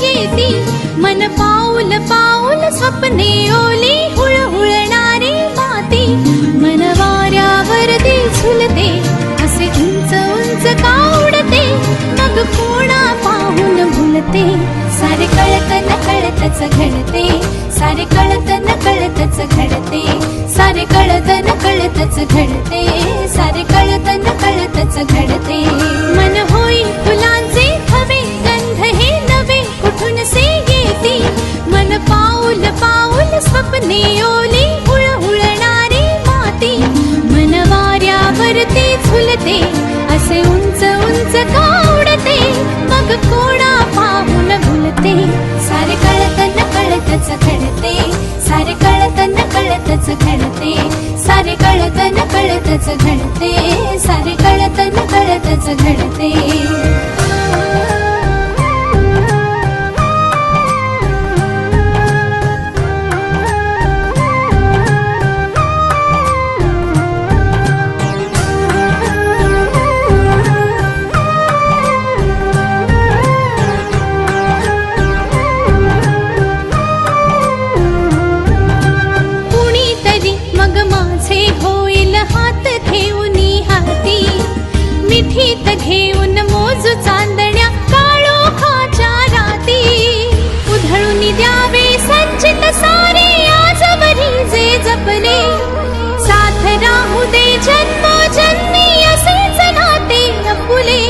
येती, मन पाऊल पाऊल स्वप्ने ओली हुळहुळणारी माती. मन वाऱ्यावरती झुलते, असे उंच उंच का उडते, मग कोणा पाहून भुलते. सारे कळत न कळतच घडते, सारे कळत न कळतच घडते, सारे कळत न कळतच घडते, सारे कळत न कळतच घडते. मन होई फुलांचे हवे, गंध हे नवे कुठून से येती, मन पाऊल पाऊल स्वप्ने ओली हुळहुळणारी माती. मन वाऱ्यावरती झुलते, असे उंच उंच का उडते, मग कोणा पाहून भुलते. सारे कळत न कळतच घडते, सारे कळत न कळतच घडते, सारे कळत न कळतच घडते, सारे कळत न कळतच घडते. होईल हात घेऊनी हाती, मिठीत घेऊन मोजू चांदण्या काळोखाच्या राती. उधळून द्यावे संचित सारे आजवरी जे जपले, साथ राहू दे जन्मोजन्मी असेच नाते आपुले,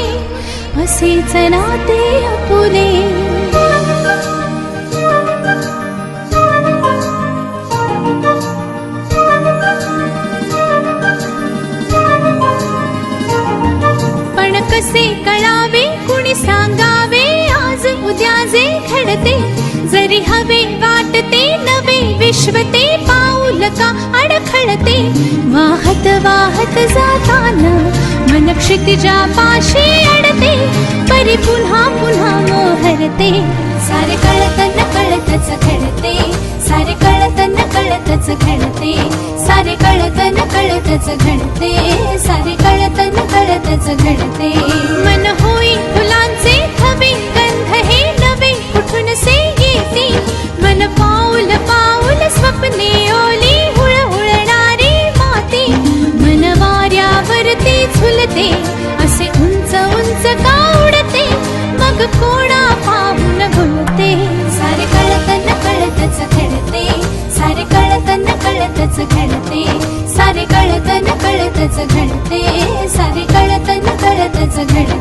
असेच नाते आपुले. कसे कळावे कुणी सांगावे, आज उद्या जे घडते, जरी हवे वाटते नवे विश्व ते पाऊल का अडखळते. वाहत वाहत जाताना मन क्षितिजा पाशी अडते, परी पुन्हा पुन्हा मोहरते. सारे कळत न कळतच घडते, सारे कळत न कळतच घडते, सारे कळत न कळतच घडते, सारे कळत न कळतच घडते. मन होई फुलांचे हवे, गंध हे नवे कुठून से येती, मन पाऊल पाऊल स्वप्ने ओली हुळहुळणारी माती. मन वाऱ्यावरती झुलते, असे उंच उंच का उडते, मग कोणा पाहून भुलते. सारे कळत न कळतच घडते, सारे कळत न कळतच घडते, सारे कळत न कळतच घडते, सारे कळत न कळतच घडते.